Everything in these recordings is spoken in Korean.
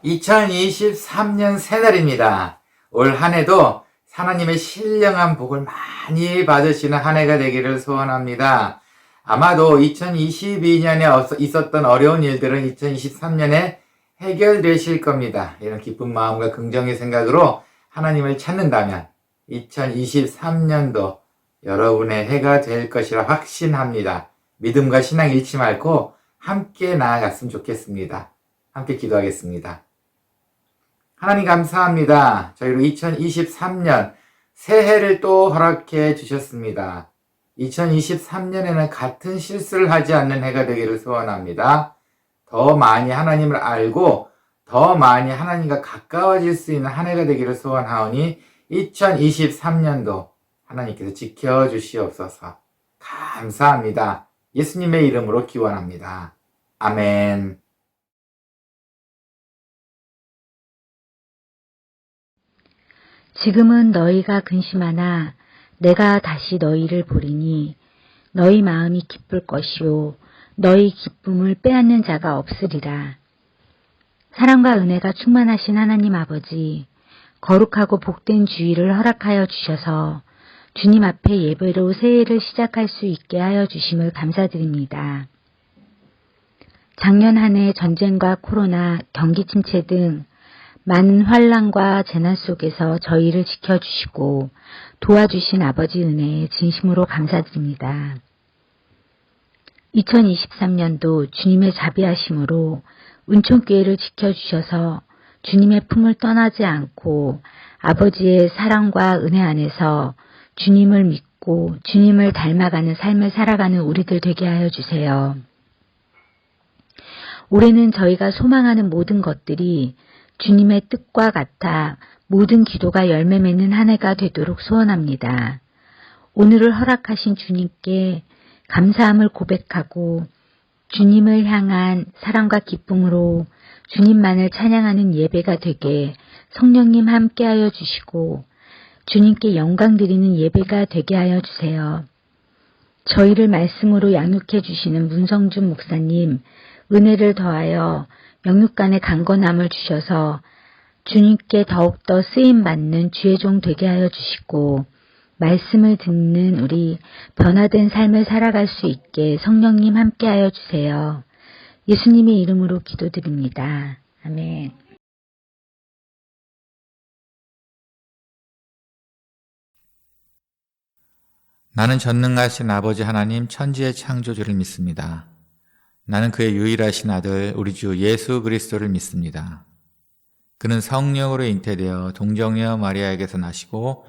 2023년 새날입니다. 올 한 해도 하나님의 신령한 복을 많이 받으시는 한 해가 되기를 소원합니다. 아마도 2022년에 있었던 어려운 일들은 2023년에 해결되실 겁니다. 이런 기쁜 마음과 긍정의 생각으로 하나님을 찾는다면 2023년도 여러분의 해가 될 것이라 확신합니다. 믿음과 신앙 잃지 말고 함께 나아갔으면 좋겠습니다. 함께 기도하겠습니다. 하나님 감사합니다. 저희로 2023년 새해를 또 허락해 주셨습니다. 2023년에는 같은 실수를 하지 않는 해가 되기를 소원합니다. 더 많이 하나님을 알고 더 많이 하나님과 가까워질 수 있는 한 해가 되기를 소원하오니 2023년도 하나님께서 지켜주시옵소서. 감사합니다. 예수님의 이름으로 기원합니다. 아멘. 지금은 너희가 근심하나 내가 다시 너희를 보리니 너희 마음이 기쁠 것이요 너희 기쁨을 빼앗는 자가 없으리라. 사랑과 은혜가 충만하신 하나님 아버지, 거룩하고 복된 주일을 허락하여 주셔서 주님 앞에 예배로 새해를 시작할 수 있게 하여 주심을 감사드립니다. 작년 한 해 전쟁과 코로나, 경기 침체 등 많은 환난과 재난 속에서 저희를 지켜주시고 도와주신 아버지 은혜에 진심으로 감사드립니다. 2023년도 주님의 자비하심으로 은총교회를 지켜주셔서 주님의 품을 떠나지 않고 아버지의 사랑과 은혜 안에서 주님을 믿고 주님을 닮아가는 삶을 살아가는 우리들 되게 하여 주세요. 올해는 저희가 소망하는 모든 것들이 주님의 뜻과 같아 모든 기도가 열매 맺는 한 해가 되도록 소원합니다. 오늘을 허락하신 주님께 감사함을 고백하고 주님을 향한 사랑과 기쁨으로 주님만을 찬양하는 예배가 되게 성령님 함께하여 주시고 주님께 영광 드리는 예배가 되게 하여 주세요. 저희를 말씀으로 양육해 주시는 문성준 목사님, 은혜를 더하여 영육간의 강건함을 주셔서 주님께 더욱더 쓰임받는 주의 종 되게 하여 주시고 말씀을 듣는 우리 변화된 삶을 살아갈 수 있게 성령님 함께하여 주세요. 예수님의 이름으로 기도드립니다. 아멘. 나는 전능하신 아버지 하나님 천지의 창조주를 믿습니다. 나는 그의 유일하신 아들 우리 주 예수 그리스도를 믿습니다. 그는 성령으로 잉태되어 동정녀 마리아에게서 나시고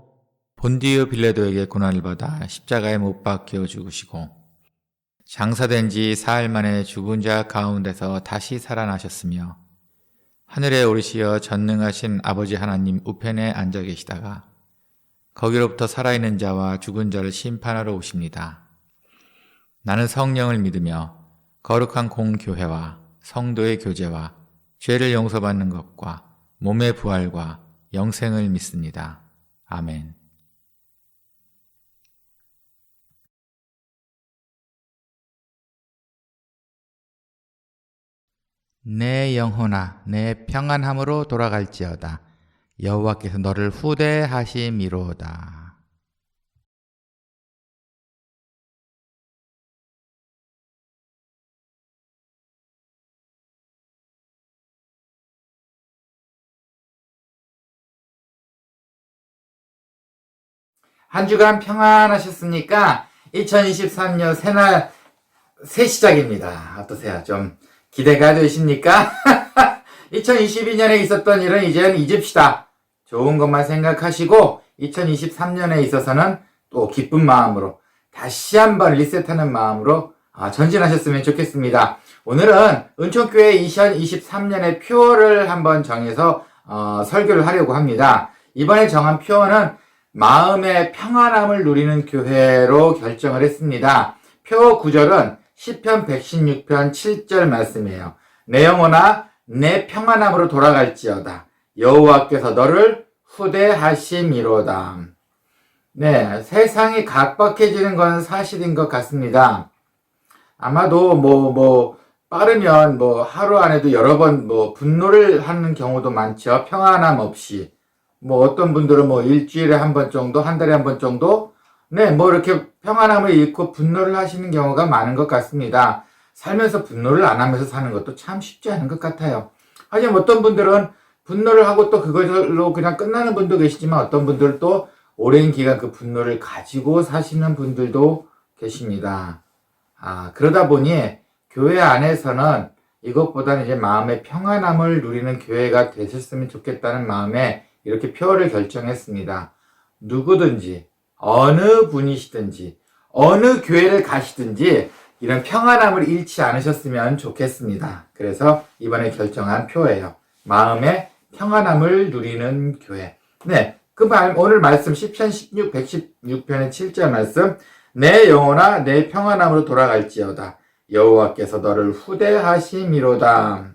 본디오 빌라도에게 고난을 받아 십자가에 못 박혀 죽으시고 장사된 지 사흘 만에 죽은 자 가운데서 다시 살아나셨으며 하늘에 오르시어 전능하신 아버지 하나님 우편에 앉아 계시다가 거기로부터 살아있는 자와 죽은 자를 심판하러 오십니다. 나는 성령을 믿으며 거룩한 공교회와 성도의 교제와 죄를 용서받는 것과 몸의 부활과 영생을 믿습니다. 아멘. 내 영혼아 내 평안함으로 돌아갈지어다. 여호와께서 너를 후대하심이로다. 한 주간 평안하셨습니까? 2023년 새날 새 시작입니다. 어떠세요? 좀 기대가 되십니까? 2022년에 있었던 일은 이제는 잊읍시다. 좋은 것만 생각하시고 2023년에 있어서는 또 기쁜 마음으로 다시 한번 리셋하는 마음으로 전진하셨으면 좋겠습니다. 오늘은 은총교회 2023년의 표어를 한번 정해서 설교를 하려고 합니다. 이번에 정한 표어는 마음의 평안함을 누리는 교회로 결정을 했습니다. 표 구절은 시편 116편 7절 말씀이에요. 내 영혼아 내 평안함으로 돌아갈지어다. 여호와께서 너를 후대하심이로다. 네, 세상이 각박해지는 건 사실인 것 같습니다. 아마도 빠르면 뭐 하루 안에도 여러 번 뭐 분노를 하는 경우도 많죠. 평안함 없이. 뭐 어떤 분들은 뭐 일주일에 한 번 정도, 한 달에 한 번 정도, 네, 뭐 이렇게 평안함을 잃고 분노를 하시는 경우가 많은 것 같습니다. 살면서 분노를 안 하면서 사는 것도 참 쉽지 않은 것 같아요. 하지만 어떤 분들은 분노를 하고 또 그걸로 그냥 끝나는 분도 계시지만 어떤 분들은 또 오랜 기간 그 분노를 가지고 사시는 분들도 계십니다. 그러다 보니 교회 안에서는 이것보다는 이제 마음의 평안함을 누리는 교회가 되셨으면 좋겠다는 마음에 이렇게 표를 결정했습니다. 누구든지, 어느 분이시든지, 어느 교회를 가시든지 이런 평안함을 잃지 않으셨으면 좋겠습니다. 그래서 이번에 결정한 표예요. 마음의 평안함을 누리는 교회. 네, 오늘 말씀 10편 16, 116편의 7절 말씀. 내 영혼아 내 평안함으로 돌아갈지어다. 여호와께서 너를 후대하심이로다.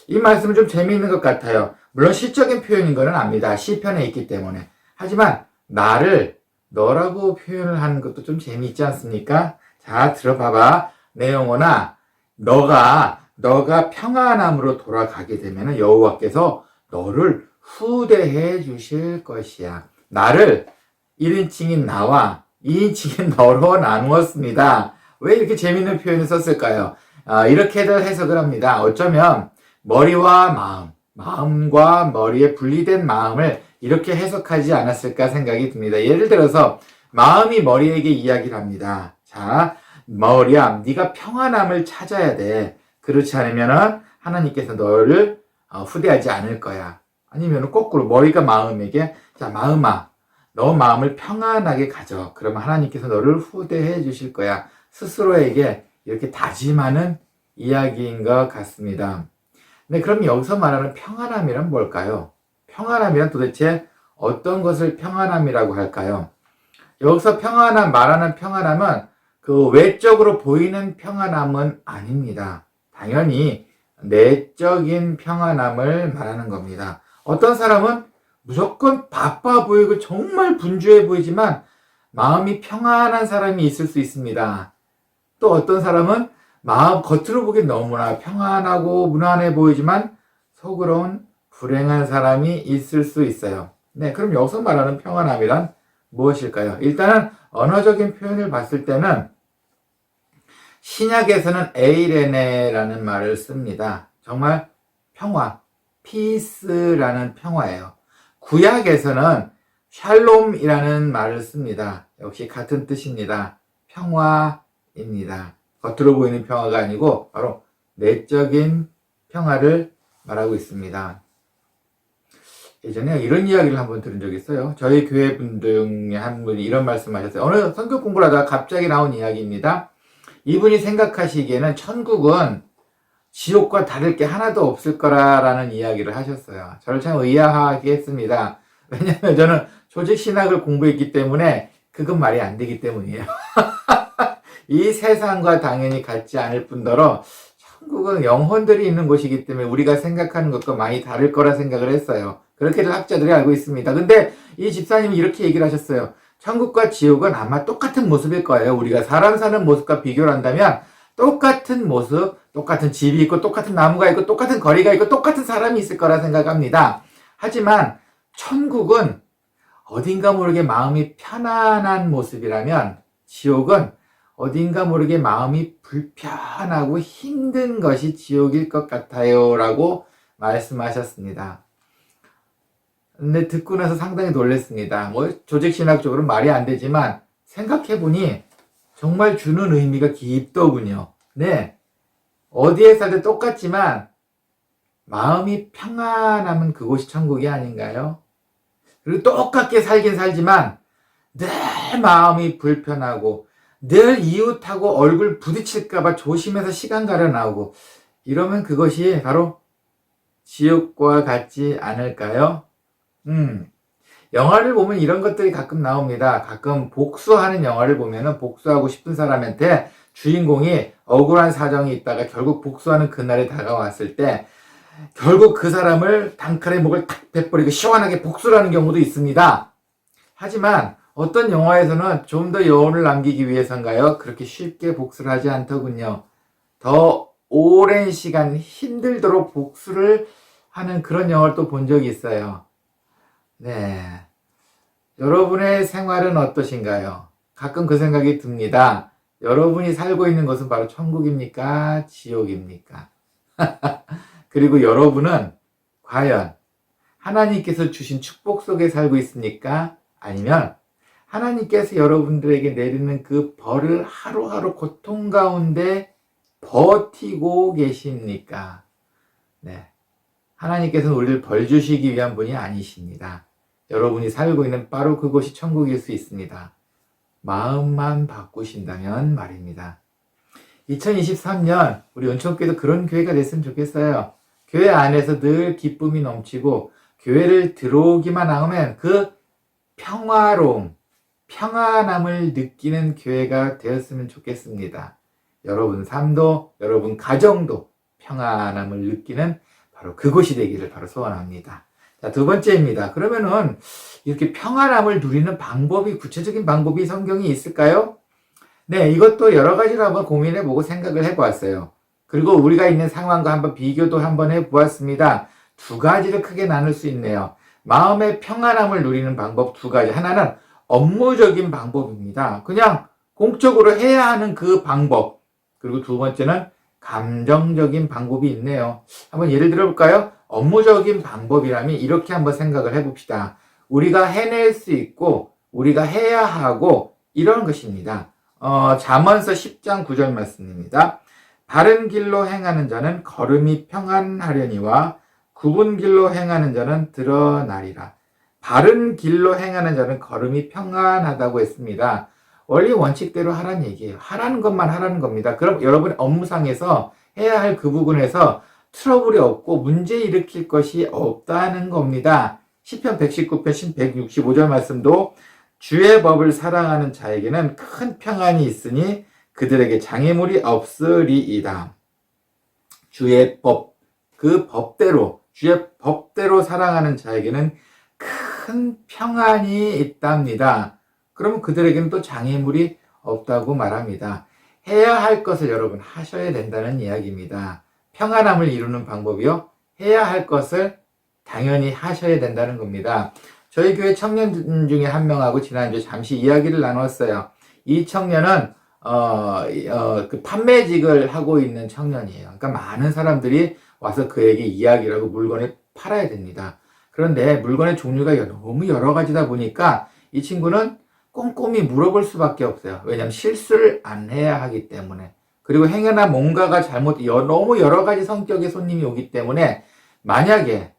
이 말씀은 좀 재미있는 것 같아요. 물론 시적인 표현인 거는 압니다. 시편에 있기 때문에. 하지만 나를 너라고 표현을 하는 것도 좀 재미있지 않습니까? 자, 들어봐봐. 내 영혼아, 너가 평안함으로 돌아가게 되면 여호와께서 너를 후대해 주실 것이야. 나를 1인칭인 나와 2인칭인 너로 나누었습니다. 왜 이렇게 재밌는 표현을 썼을까요? 이렇게들 해석을 합니다. 어쩌면 머리와 마음과 머리의 분리된 마음을 이렇게 해석하지 않았을까 생각이 듭니다. 예를 들어서 마음이 머리에게 이야기를 합니다. 자, 머리야, 네가 평안함을 찾아야 돼. 그렇지 않으면 하나님께서 너를 후대하지 않을 거야. 아니면 거꾸로 머리가 마음에게, 자, 마음아, 너 마음을 평안하게 가져. 그러면 하나님께서 너를 후대해 주실 거야. 스스로에게 이렇게 다짐하는 이야기인 것 같습니다. 네, 그럼 여기서 말하는 평안함이란 뭘까요? 평안함이란 도대체 어떤 것을 평안함이라고 할까요? 여기서 말하는 평안함은 그 외적으로 보이는 평안함은 아닙니다. 당연히 내적인 평안함을 말하는 겁니다. 어떤 사람은 무조건 바빠 보이고 정말 분주해 보이지만 마음이 평안한 사람이 있을 수 있습니다. 또 어떤 사람은 겉으로 보기엔 너무나 평안하고 무난해 보이지만 속으로는 불행한 사람이 있을 수 있어요. 네, 그럼 여기서 말하는 평안함이란 무엇일까요? 일단은 언어적인 표현을 봤을 때는 신약에서는 에이레네라는 말을 씁니다. 정말 평화, 피스라는 평화예요. 구약에서는 샬롬이라는 말을 씁니다. 역시 같은 뜻입니다. 평화입니다. 겉으로 보이는 평화가 아니고 바로 내적인 평화를 말하고 있습니다. 예전에 이런 이야기를 한번 들은 적이 있어요. 저희 교회 분 중에 한 분이 이런 말씀하셨어요. 어느 성경 공부를 하다가 갑자기 나온 이야기입니다. 이분이 생각하시기에는 천국은 지옥과 다를 게 하나도 없을 거라는 이야기를 하셨어요. 저를 참 의아하게 했습니다. 왜냐하면 저는 조직신학을 공부했기 때문에 그건 말이 안 되기 때문이에요. 이 세상과 당연히 같지 않을 뿐더러 천국은 영혼들이 있는 곳이기 때문에 우리가 생각하는 것과 많이 다를 거라 생각을 했어요. 그렇게들 학자들이 알고 있습니다. 근데 이 집사님이 이렇게 얘기를 하셨어요. 천국과 지옥은 아마 똑같은 모습일 거예요. 우리가 사람 사는 모습과 비교를 한다면 똑같은 모습, 똑같은 집이 있고 똑같은 나무가 있고 똑같은 거리가 있고 똑같은 사람이 있을 거라 생각합니다. 하지만 천국은 어딘가 모르게 마음이 편안한 모습이라면 지옥은 어딘가 모르게 마음이 불편하고 힘든 것이 지옥일 것 같아요 라고 말씀하셨습니다. 근데 듣고 나서 상당히 놀랐습니다. 조직신학적으로 말이 안 되지만 생각해보니 정말 주는 의미가 깊더군요. 네, 어디에 살도 똑같지만 마음이 평안하면 그곳이 천국이 아닌가요? 그리고 똑같게 살긴 살지만 늘 마음이 불편하고 늘 이웃하고 얼굴 부딪힐까봐 조심해서 시간 가려 나오고 이러면 그것이 바로 지옥과 같지 않을까요? 영화를 보면 이런 것들이 가끔 나옵니다. 가끔 복수하는 영화를 보면은 복수하고 싶은 사람한테 주인공이 억울한 사정이 있다가 결국 복수하는 그날이 다가왔을 때 결국 그 사람을 단칼에 목을 탁 베버리고 시원하게 복수를 하는 경우도 있습니다. 하지만 어떤 영화에서는 좀 더 여운을 남기기 위해서인가요? 그렇게 쉽게 복수를 하지 않더군요. 더 오랜 시간 힘들도록 복수를 하는 그런 영화를 또 본 적이 있어요. 네. 여러분의 생활은 어떠신가요? 가끔 그 생각이 듭니다. 여러분이 살고 있는 것은 바로 천국입니까? 지옥입니까? 그리고 여러분은 과연 하나님께서 주신 축복 속에 살고 있습니까? 아니면 하나님께서 여러분들에게 내리는 그 벌을 하루하루 고통 가운데 버티고 계십니까? 네. 하나님께서는 우리를 벌 주시기 위한 분이 아니십니다. 여러분이 살고 있는 바로 그곳이 천국일 수 있습니다. 마음만 바꾸신다면 말입니다. 2023년 우리 은총교회도 그런 교회가 됐으면 좋겠어요. 교회 안에서 늘 기쁨이 넘치고 교회를 들어오기만 하면 그 평화로움, 평안함을 느끼는 교회가 되었으면 좋겠습니다. 여러분 삶도, 여러분 가정도 평안함을 느끼는 바로 그곳이 되기를 바로 소원합니다. 자, 두 번째입니다. 그러면은 이렇게 평안함을 누리는 방법이, 구체적인 방법이 성경에 있을까요? 네, 이것도 여러 가지로 한번 고민해보고 생각을 해보았어요. 그리고 우리가 있는 상황과 한번 비교도 한번 해보았습니다. 두 가지를 크게 나눌 수 있네요. 마음의 평안함을 누리는 방법 두 가지. 하나는 업무적인 방법입니다. 그냥 공적으로 해야 하는 그 방법. 그리고 두 번째는 감정적인 방법이 있네요. 한번 예를 들어볼까요? 업무적인 방법이라면 이렇게 한번 생각을 해봅시다. 우리가 해낼 수 있고 우리가 해야 하고 이런 것입니다. 잠언서 10장 9절 말씀입니다. 바른 길로 행하는 자는 걸음이 평안하려니와 굽은 길로 행하는 자는 드러나리라. 바른 길로 행하는 자는 걸음이 평안하다고 했습니다. 원리 원칙대로 하라는 얘기예요. 하라는 것만 하라는 겁니다. 그럼 여러분 업무상에서 해야 할 그 부분에서 트러블이 없고 문제 일으킬 것이 없다는 겁니다. 시편 119편 165절 말씀도 주의 법을 사랑하는 자에게는 큰 평안이 있으니 그들에게 장애물이 없으리이다. 주의 법, 그 법대로, 주의 법대로 사랑하는 자에게는 큰 평안이 있답니다. 그러면 그들에게는 또 장애물이 없다고 말합니다. 해야 할 것을 여러분 하셔야 된다는 이야기입니다. 평안함을 이루는 방법이요. 해야 할 것을 당연히 하셔야 된다는 겁니다. 저희 교회 청년 중에 한 명하고 지난주에 잠시 이야기를 나눴어요. 이 청년은 그 판매직을 하고 있는 청년이에요. 그러니까 많은 사람들이 와서 그에게 이야기를 하고 물건을 팔아야 됩니다. 그런데 물건의 종류가 너무 여러 가지다 보니까 이 친구는 꼼꼼히 물어볼 수밖에 없어요. 왜냐하면 실수를 안 해야 하기 때문에. 그리고 행여나 뭔가가 너무 여러 가지 성격의 손님이 오기 때문에 만약에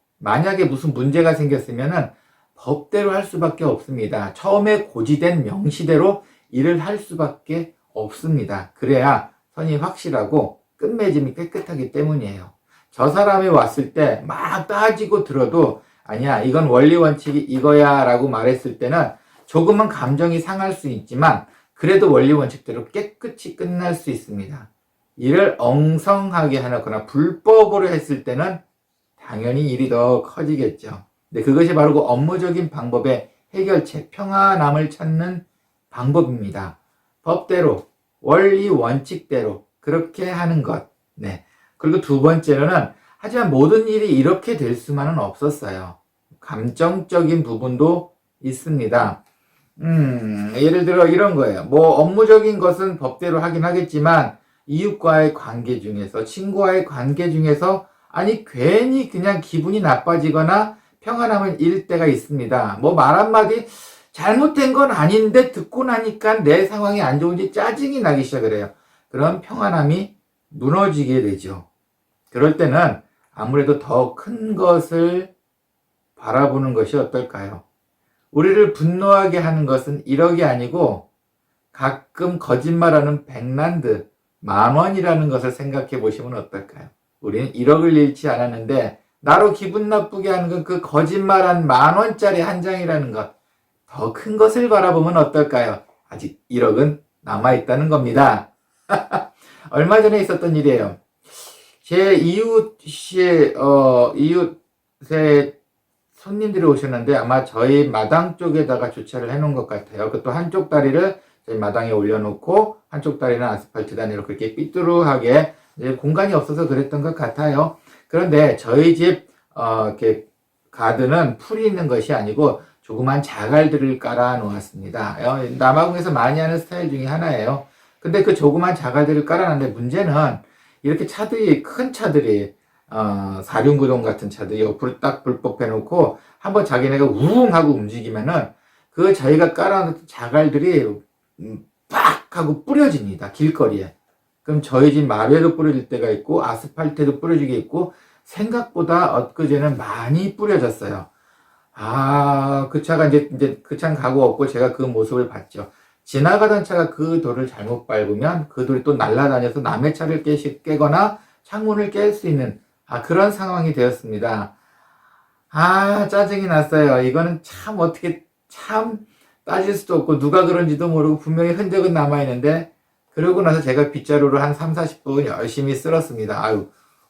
무슨 문제가 생겼으면은 법대로 할 수밖에 없습니다. 처음에 고지된 명시대로 일을 할 수밖에 없습니다. 그래야 선이 확실하고 끝맺음이 깨끗하기 때문이에요. 저 사람이 왔을 때 막 따지고 들어도 아니야, 이건 원리 원칙이 이거야 라고 말했을 때는 조금은 감정이 상할 수 있지만 그래도 원리 원칙대로 깨끗이 끝날 수 있습니다. 일을 엉성하게 해놓거나 불법으로 했을 때는 당연히 일이 더 커지겠죠. 근데 그것이 바로 그 업무적인 방법의 해결책, 평안함을 찾는 방법입니다. 법대로, 원리 원칙대로 그렇게 하는 것. 네. 그리고 두 번째로는 하지만 모든 일이 이렇게 될 수만은 없었어요. 감정적인 부분도 있습니다. 예를 들어 이런 거예요. 업무적인 것은 법대로 하긴 하겠지만 이웃과의 관계 중에서, 친구와의 관계 중에서 아니 괜히 그냥 기분이 나빠지거나 평안함을 잃을 때가 있습니다. 말 한마디 잘못된 건 아닌데 듣고 나니까 내 상황이 안 좋은지 짜증이 나기 시작을 해요. 그럼 평안함이 무너지게 되죠. 그럴 때는 아무래도 더 큰 것을 바라보는 것이 어떨까요? 우리를 분노하게 하는 것은 1억이 아니고 가끔 거짓말하는 100란드, 10,000원이라는 것을 생각해 보시면 어떨까요? 우리는 1억을 잃지 않았는데 나로 기분 나쁘게 하는 건 그 거짓말한 10,000원짜리 한 장이라는 것. 더 큰 것을 바라보면 어떨까요? 아직 1억은 남아있다는 겁니다. 얼마 전에 있었던 일이에요. 제 이웃의 손님들이 오셨는데 아마 저희 마당 쪽에다가 주차를 해놓은 것 같아요. 그것도 한쪽 다리를 저희 마당에 올려놓고 한쪽 다리는 아스팔트 단위로 그렇게 삐뚤하게 이제 공간이 없어서 그랬던 것 같아요. 그런데 저희 집 이렇게 가드는 풀이 있는 것이 아니고 조그만 자갈들을 깔아 놓았습니다. 남아공에서 많이 하는 스타일 중에 하나예요. 근데 그 조그만 자갈들을 깔아놨는데 문제는 이렇게 차들이, 큰 차들이, 사륜구동 같은 차들이 옆으로 딱 불법해 놓고 한번 자기네가 우웅 하고 움직이면은 그 저희가 깔아놓은 자갈들이 빡 하고 뿌려집니다. 길거리에. 그럼 저희 집 마루에도 뿌려질 때가 있고 아스팔트에도 뿌려지게 있고 생각보다 엊그제는 많이 뿌려졌어요. 그 차가 이제 그 차는 가고 없고 제가 그 모습을 봤죠. 지나가던 차가 그 돌을 잘못 밟으면 그 돌이 또 날아다녀서 남의 차를 깨거나 창문을 깰 수 있는 그런 상황이 되었습니다. 짜증이 났어요. 이거는 참 어떻게 참 따질 수도 없고 누가 그런지도 모르고 분명히 흔적은 남아있는데 그러고 나서 제가 빗자루로 한 3, 40분 열심히 쓸었습니다.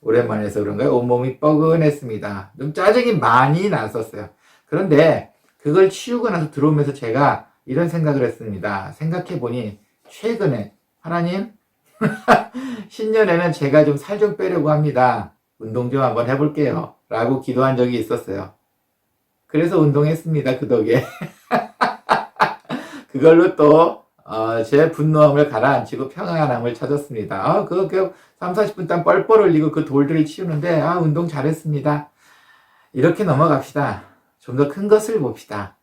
오랜만에 해서 그런가요? 온몸이 뻐근했습니다. 좀 짜증이 많이 났었어요. 그런데 그걸 치우고 나서 들어오면서 제가 이런 생각을 했습니다. 생각해보니 최근에 하나님 신년에는 제가 좀 살 좀 빼려고 합니다. 운동 좀 한번 해볼게요. 라고 기도한 적이 있었어요. 그래서 운동했습니다. 그 덕에. 그걸로 또 제 분노함을 가라앉히고 평안함을 찾았습니다. 그거 3, 40분 동안 뻘뻘 흘리고 그 돌들을 치우는데 운동 잘했습니다. 이렇게 넘어갑시다. 좀 더 큰 것을 봅시다.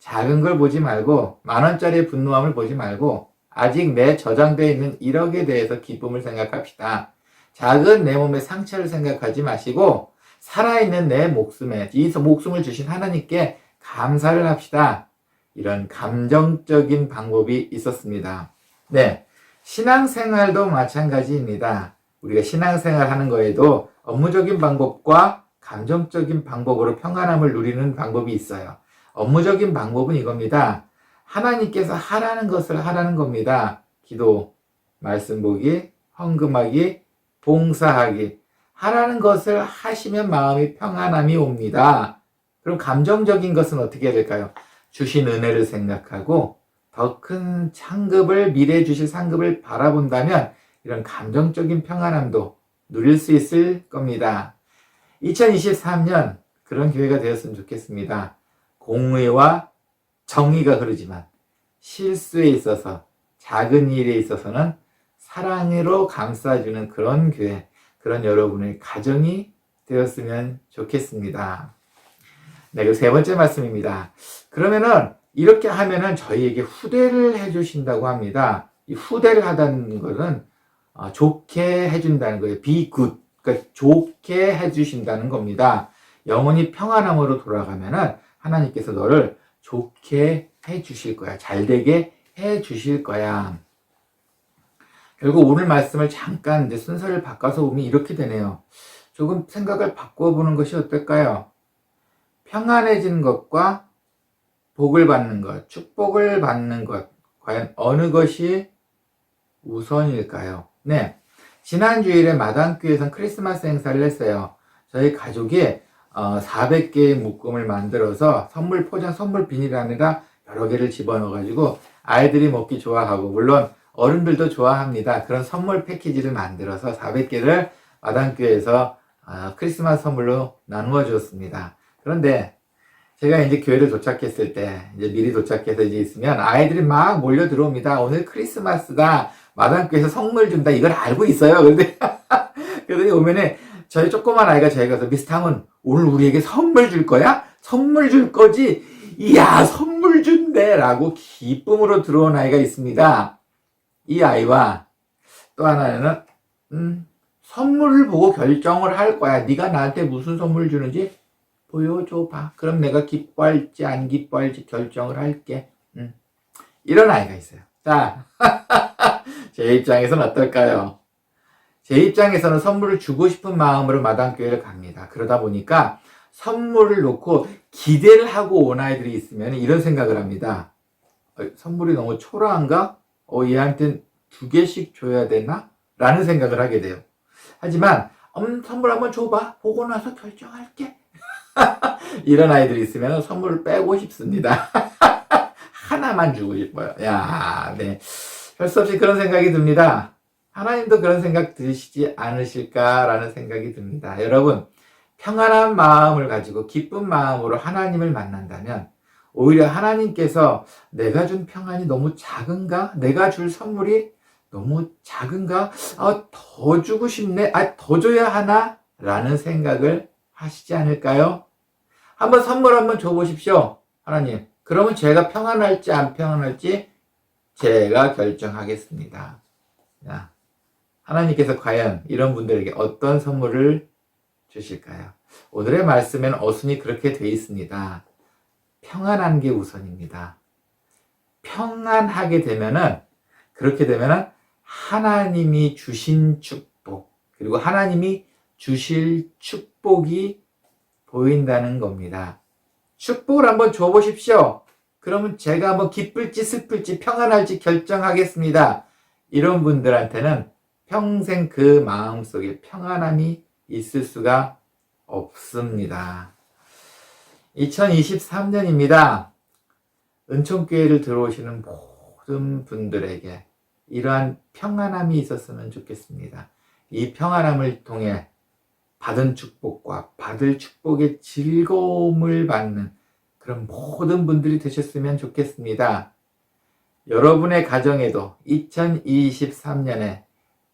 작은 걸 보지 말고 10,000원짜리의 분노함을 보지 말고 아직 내 저장되어 있는 1억에 대해서 기쁨을 생각합시다. 작은 내 몸의 상처를 생각하지 마시고 살아있는 내 목숨에 이 목숨을 주신 하나님께 감사를 합시다. 이런 감정적인 방법이 있었습니다. 네, 신앙생활도 마찬가지입니다. 우리가 신앙생활 하는 거에도 업무적인 방법과 감정적인 방법으로 평안함을 누리는 방법이 있어요. 업무적인 방법은 이겁니다. 하나님께서 하라는 것을 하라는 겁니다. 기도, 말씀 보기, 헌금하기, 봉사하기. 하라는 것을 하시면 마음이 평안함이 옵니다. 그럼 감정적인 것은 어떻게 해야 될까요? 주신 은혜를 생각하고 더 큰 상급을, 미래에 주실 상급을 바라본다면 이런 감정적인 평안함도 누릴 수 있을 겁니다. 2023년 그런 기회가 되었으면 좋겠습니다. 공의와 정의가 흐르지만 실수에 있어서, 작은 일에 있어서는 사랑으로 감싸주는 그런 교회, 그런 여러분의 가정이 되었으면 좋겠습니다. 네, 그리고 세 번째 말씀입니다. 그러면은 이렇게 하면은 저희에게 후대를 해주신다고 합니다. 이 후대를 하다는 것은 좋게 해준다는 거예요. be good. 그러니까 좋게 해주신다는 겁니다. 영혼이 평안함으로 돌아가면은 하나님께서 너를 좋게 해주실 거야. 잘되게 해주실 거야. 결국 오늘 말씀을 잠깐 이제 순서를 바꿔서 보면 이렇게 되네요. 조금 생각을 바꿔보는 것이 어떨까요? 평안해지는 것과 복을 받는 것, 축복을 받는 것, 과연 어느 것이 우선일까요? 네, 지난 주일에 마당교회에서 크리스마스 행사를 했어요. 저희 가족이 400개의 묶음을 만들어서 선물 포장, 선물 비닐 안에다 여러 개를 집어넣어가지고 아이들이 먹기 좋아하고 물론 어른들도 좋아합니다. 그런 선물 패키지를 만들어서 400개를 마당교회에서 크리스마스 선물로 나누어 주었습니다. 그런데 제가 이제 교회를 도착했을 때, 이제 미리 도착해서 이제 있으면 아이들이 막 몰려 들어옵니다. 오늘 크리스마스다. 마당교회에서 선물 준다. 이걸 알고 있어요. 그런데, 그러더니 오면은 저희 조그만 아이가 저희 가서 미스터 함은 오늘 우리에게 선물 줄 거야? 선물 줄 거지? 이야, 선물 준대! 라고 기쁨으로 들어온 아이가 있습니다. 이 아이와 또 하나는, 선물을 보고 결정을 할 거야. 네가 나한테 무슨 선물 주는지 보여줘봐. 그럼 내가 기뻐할지 안 기뻐할지 결정을 할게. 이런 아이가 있어요. 자, 제 입장에서는 어떨까요? 제 입장에서는 선물을 주고 싶은 마음으로 마당교회를 갑니다. 그러다 보니까 선물을 놓고 기대를 하고 온 아이들이 있으면 이런 생각을 합니다. 선물이 너무 초라한가? 얘한테 2개씩 줘야 되나? 라는 생각을 하게 돼요. 하지만 선물 한번 줘봐. 보고 나서 결정할게. 이런 아이들이 있으면 선물을 빼고 싶습니다. 하나만 주고 싶어요. 야, 네. 할 수 없이 그런 생각이 듭니다. 하나님도 그런 생각 드시지 않으실까라는 생각이 듭니다. 여러분, 평안한 마음을 가지고 기쁜 마음으로 하나님을 만난다면 오히려 하나님께서 내가 준 평안이 너무 작은가? 내가 줄 선물이 너무 작은가? 더 주고 싶네? 더 줘야 하나? 라는 생각을 하시지 않을까요? 선물 한번 줘보십시오. 하나님, 그러면 제가 평안할지 안 평안할지 제가 결정하겠습니다. 야, 하나님께서 과연 이런 분들에게 어떤 선물을 주실까요? 오늘의 말씀엔 어순이 그렇게 되어 있습니다. 평안한 게 우선입니다. 평안하게 되면은, 그렇게 되면은 하나님이 주신 축복, 그리고 하나님이 주실 축복이 보인다는 겁니다. 축복을 한번 줘보십시오. 그러면 제가 한번 기쁠지 슬플지 평안할지 결정하겠습니다. 이런 분들한테는 평생 그 마음속에 평안함이 있을 수가 없습니다. 2023년입니다. 은총교회를 들어오시는 모든 분들에게 이러한 평안함이 있었으면 좋겠습니다. 이 평안함을 통해 받은 축복과 받을 축복의 즐거움을 받는 그런 모든 분들이 되셨으면 좋겠습니다. 여러분의 가정에도 2023년에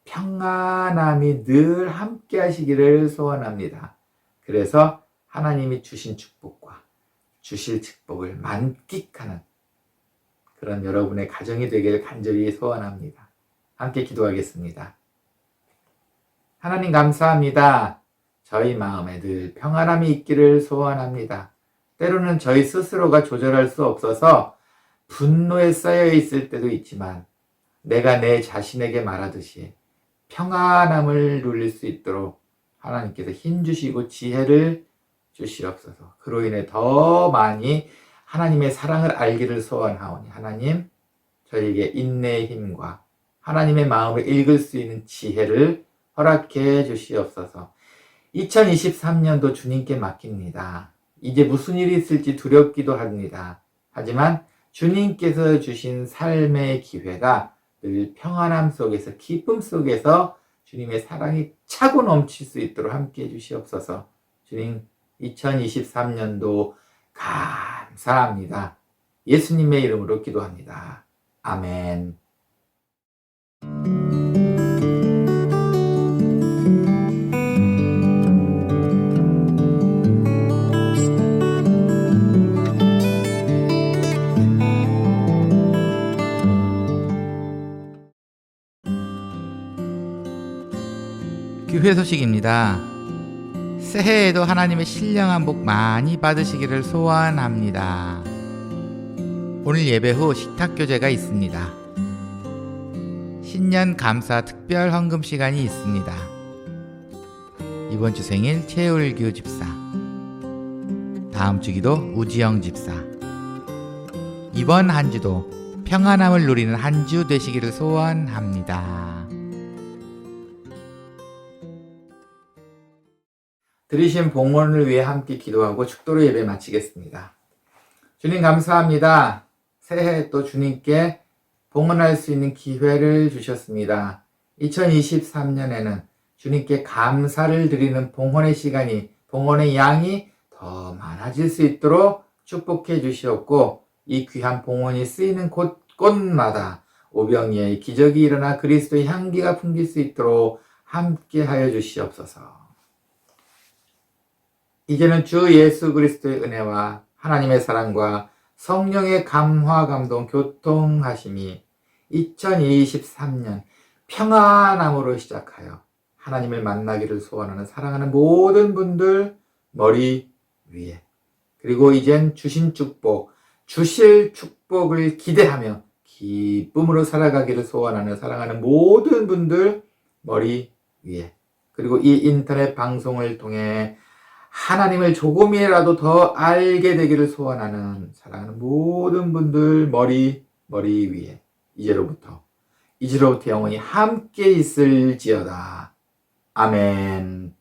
평안함이 늘 함께 하시기를 소원합니다. 그래서 하나님이 주신 축복과 주실 축복을 만끽하는 그런 여러분의 가정이 되기를 간절히 소원합니다. 함께 기도하겠습니다. 하나님 감사합니다. 저희 마음에 늘 평안함이 있기를 소원합니다. 때로는 저희 스스로가 조절할 수 없어서 분노에 쌓여 있을 때도 있지만 내가 내 자신에게 말하듯이 평안함을 누릴 수 있도록 하나님께서 힘주시고 지혜를 주시옵소서. 그로 인해 더 많이 하나님의 사랑을 알기를 소원하오니 하나님 저희에게 인내의 힘과 하나님의 마음을 읽을 수 있는 지혜를 허락해 주시옵소서. 2023년도 주님께 맡깁니다. 이제 무슨 일이 있을지 두렵기도 합니다. 하지만 주님께서 주신 삶의 기회가 늘 평안함 속에서 기쁨 속에서 주님의 사랑이 차고 넘칠 수 있도록 함께 해주시옵소서. 주님 2023년도 감사합니다. 예수님의 이름으로 기도합니다. 아멘. 교회 소식입니다. 새해에도 하나님의 신령한 복 많이 받으시기를 소원합니다. 오늘 예배 후 식탁교제가 있습니다. 신년 감사 특별 헌금 시간이 있습니다. 이번 주 생일 최울규 집사, 다음 주기도 우지영 집사, 이번 한 주도 평안함을 누리는 한 주 되시기를 소원합니다. 들으신 봉헌을 위해 함께 기도하고 축도로 예배 마치겠습니다. 주님 감사합니다. 새해 또 주님께 봉헌할 수 있는 기회를 주셨습니다. 2023년에는 주님께 감사를 드리는 봉헌의 시간이, 봉헌의 양이 더 많아질 수 있도록 축복해 주시옵고, 이 귀한 봉헌이 쓰이는 곳곳마다 오병이의 기적이 일어나 그리스도의 향기가 풍길 수 있도록 함께 하여 주시옵소서. 이제는 주 예수 그리스도의 은혜와 하나님의 사랑과 성령의 감화 감동 교통하심이 2023년 평안함으로 시작하여 하나님을 만나기를 소원하는 사랑하는 모든 분들 머리 위에, 그리고 이젠 주신 축복, 주실 축복을 기대하며 기쁨으로 살아가기를 소원하는 사랑하는 모든 분들 머리 위에, 그리고 이 인터넷 방송을 통해 하나님을 조금이라도 더 알게 되기를 소원하는 사랑하는 모든 분들 머리 위에 이제로부터 영원히 함께 있을지어다. 아멘.